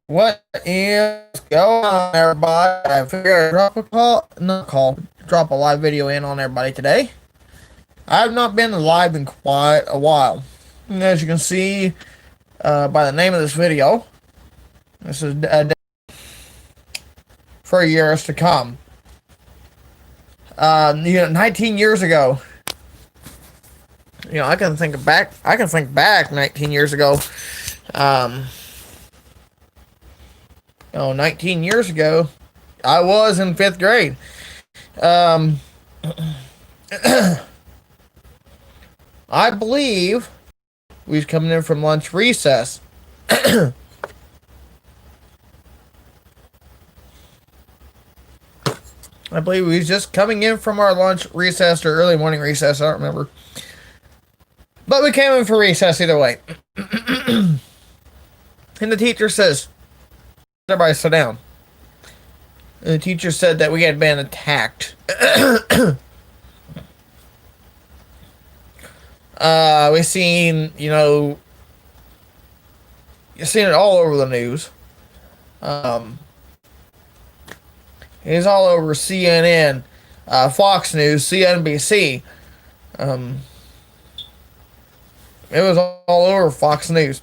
What is going on, everybody? I figured I'd drop a live video in on everybody today. I've not been live in quite a while. And as you can see by the name of this video, this is a day for years to come. 19 years ago, I can think back 19 years ago. 19 years ago, I was in fifth grade. I believe we was coming in from lunch recess. I believe we was just coming in from our lunch recess or early morning recess. I don't remember. But we came in for recess either way. And the teacher says, everybody sit down. And the teacher said that we had been attacked. We seen, you've seen it all over the news. It's all over CNN, Fox News, CNBC. It was all over Fox News.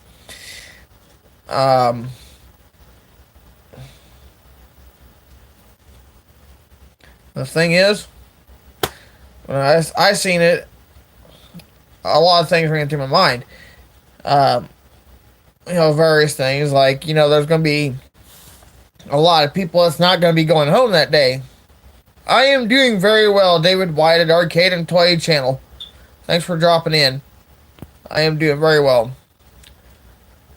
The thing is, when I seen it, a lot of things ran through my mind. Various things like, there's going to be a lot of people that's not going to be going home that day. I am doing very well, David White at Arcade and Toy Channel. Thanks for dropping in. I am doing very well.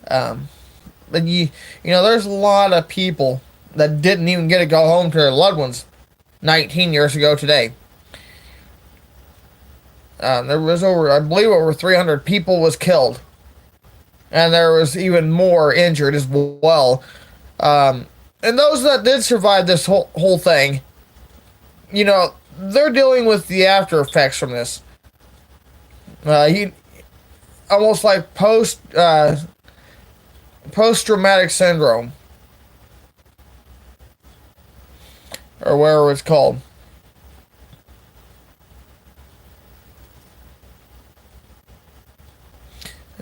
But there's a lot of people that didn't even get to go home to their loved ones 19 years ago today. There was over 300 people was killed. And there was even more injured as well. And those that did survive this whole thing, they're dealing with the after effects from this. Almost like post-traumatic syndrome. Or whatever it's called.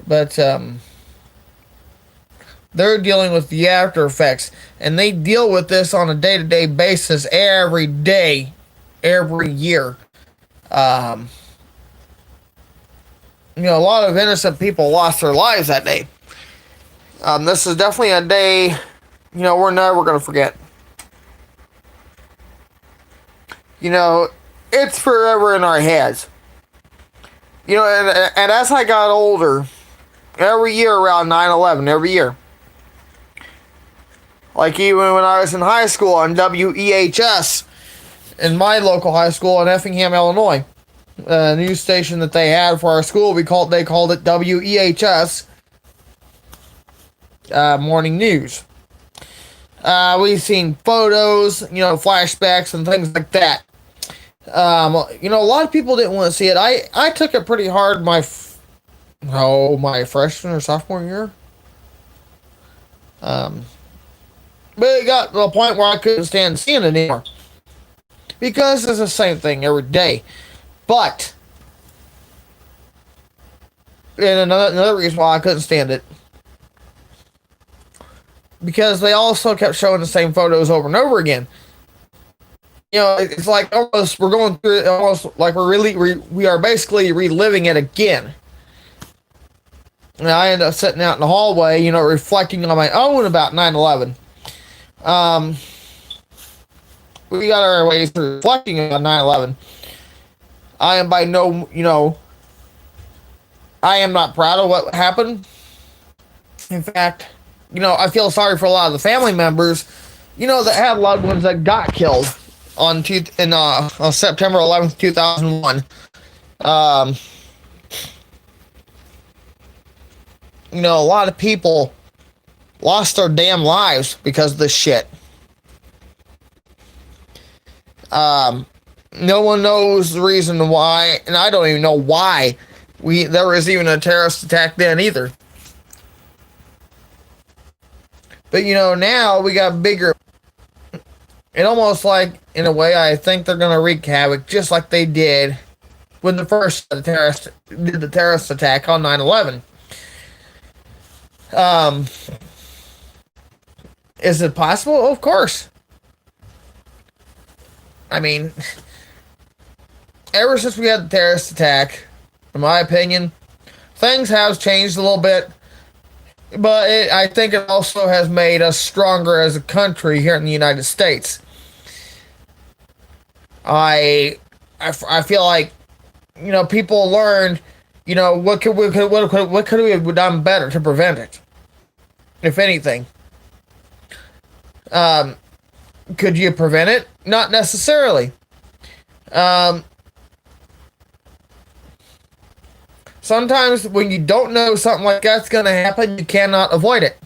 But they're dealing with the after effects, and they deal with this on a day-to-day basis every day, every year. A lot of innocent people lost their lives that day. This is definitely a day, we're never going to forget. It's forever in our heads. And as I got older, every year around 9/11, every year. Like even when I was in high school on WEHS, in my local high school in Effingham, Illinois, a news station that they had for our school, they called it WEHS Morning News. We've seen photos, flashbacks and things like that. A lot of people didn't want to see it. I took it pretty hard my freshman or sophomore year. But it got to the point where I couldn't stand seeing it anymore. Because it's the same thing every day. But, and another reason why I couldn't stand it, because they also kept showing the same photos over and over again. It's like almost we're going through it, almost like we are basically reliving it again. And I end up sitting out in the hallway, reflecting on my own about 9/11. We got our ways to reflecting on 9/11. I am by no, I am not proud of what happened. In fact, I feel sorry for a lot of the family members, that had loved ones that got killed on September 11th, 2001. A lot of people lost their damn lives because of this shit. No one knows the reason why, and I don't even know why there was even a terrorist attack then either. But now we got bigger. And almost like, in a way, I think they're gonna wreak havoc, just like they did when the first terrorist attack on 9/11. Is it possible? Of course. I mean, ever since we had the terrorist attack, in my opinion, things have changed a little bit. But I think it also has made us stronger as a country here in the United States. I feel like, people learned, what could we have done better to prevent it, if anything. Could you prevent it? Not necessarily. Sometimes when you don't know something like that's going to happen, you cannot avoid it.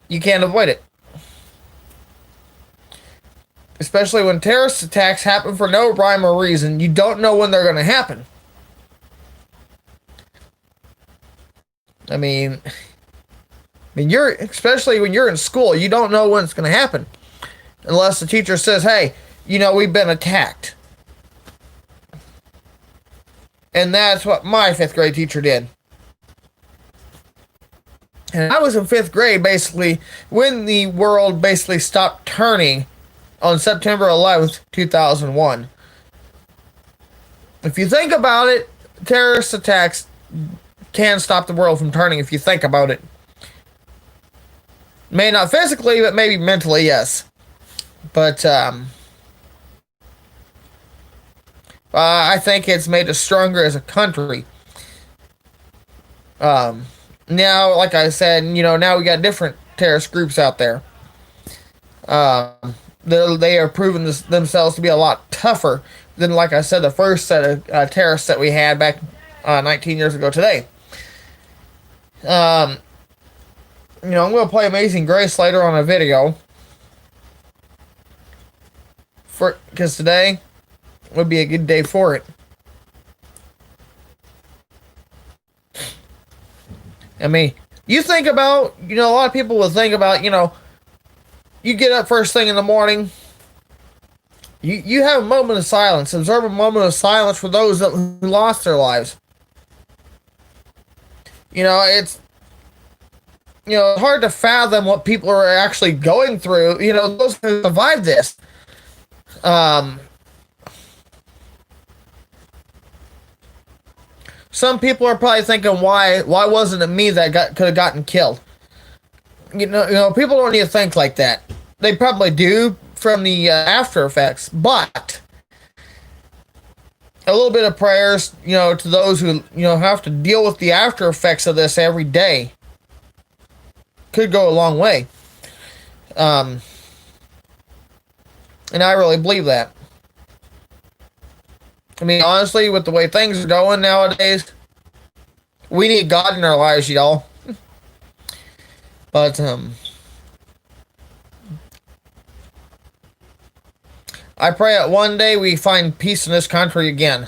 You can't avoid it. Especially when terrorist attacks happen for no rhyme or reason. You don't know when they're going to happen. I mean, especially when you're in school, you don't know when it's going to happen. Unless the teacher says, hey, we've been attacked. And that's what my 5th grade teacher did. And I was in 5th grade, basically, when the world basically stopped turning on September 11th, 2001. If you think about it, terrorist attacks can stop the world from turning if you think about it. May not physically, but maybe mentally, yes. But, I think it's made us stronger as a country. Now, like I said, now we got different terrorist groups out there. They are proving themselves to be a lot tougher than, like I said, the first set of terrorists that we had back 19 years ago today. I'm going to play Amazing Grace later on a video. Because today would be a good day for it. I mean, you think about, a lot of people will think about, you get up first thing in the morning, you have a moment of silence, observe a moment of silence for those who lost their lives. It's, hard to fathom what people are actually going through, those who survived this. Some people are probably thinking, why wasn't it me that could have gotten killed? People don't need to think like that. They probably do from the after effects, but a little bit of prayers, to those who, have to deal with the after effects of this every day could go a long way. And I really believe that. I mean, honestly, with the way things are going nowadays, we need God in our lives, y'all. But, I pray that one day we find peace in this country again.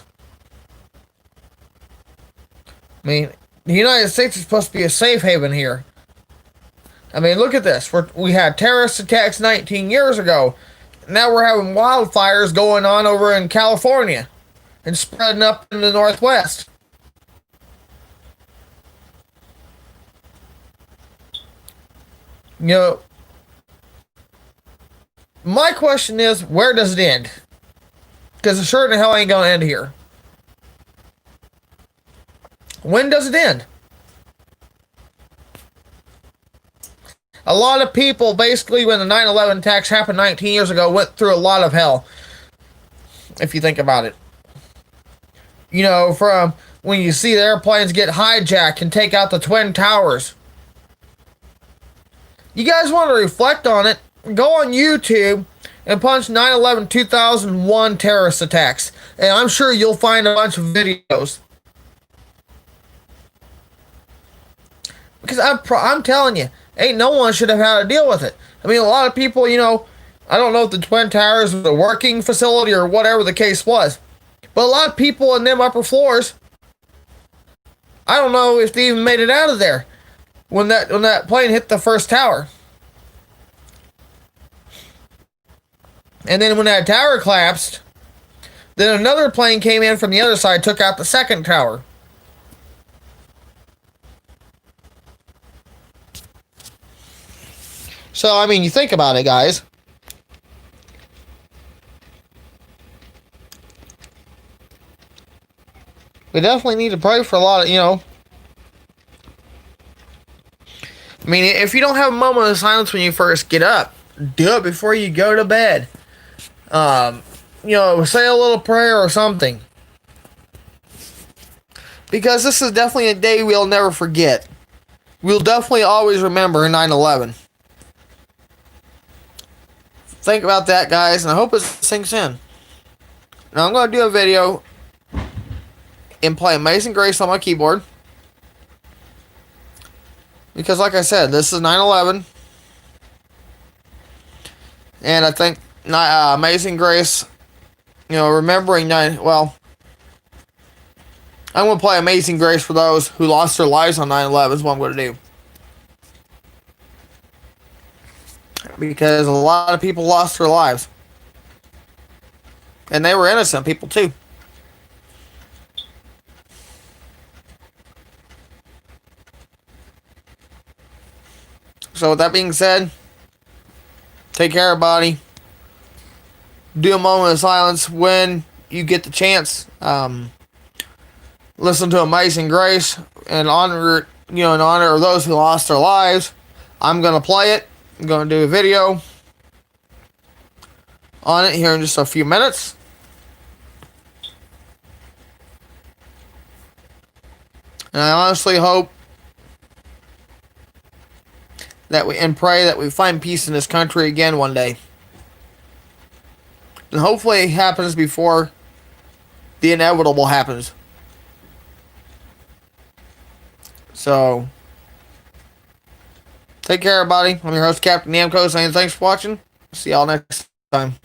I mean, the United States is supposed to be a safe haven here. I mean, look at this. We had terrorist attacks 19 years ago. Now we're having wildfires going on over in California and spreading up in the Northwest. My question is, where does it end? Because it sure in the hell ain't going to end here. When does it end? A lot of people, basically, when the 9/11 attacks happened 19 years ago, went through a lot of hell. If you think about it. From when you see the airplanes get hijacked and take out the Twin Towers. You guys want to reflect on it? Go on YouTube and punch 9/11 2001 terrorist attacks. And I'm sure you'll find a bunch of videos. Because I'm telling you, ain't no one should have had to deal with it. I mean, a lot of people, I don't know if the Twin Towers was a working facility or whatever the case was. But a lot of people in them upper floors, I don't know if they even made it out of there. when that plane hit the first tower. And then when that tower collapsed, then another plane came in from the other side, took out the second tower. So, I mean, you think about it, guys. We definitely need to pray for a lot of, I mean, if you don't have a moment of silence when you first get up, do it before you go to bed. Say a little prayer or something. Because this is definitely a day we'll never forget. We'll definitely always remember 9/11. Think about that, guys, and I hope it sinks in. Now, I'm going to do a video and play Amazing Grace on my keyboard. Because, like I said, this is 9/11. And I think Amazing Grace, remembering I'm going to play Amazing Grace for those who lost their lives on 9/11 is what I'm going to do. Because a lot of people lost their lives. And they were innocent people, too. So with that being said, take care, everybody. Do a moment of silence when you get the chance. Listen to Amazing Grace and honor, in honor of those who lost their lives. I'm gonna play it. I'm gonna do a video on it here in just a few minutes. And I honestly hope that we pray that we find peace in this country again one day. And hopefully it happens before the inevitable happens. So, take care, everybody. I'm your host, Captain Namco, saying thanks for watching. See y'all next time.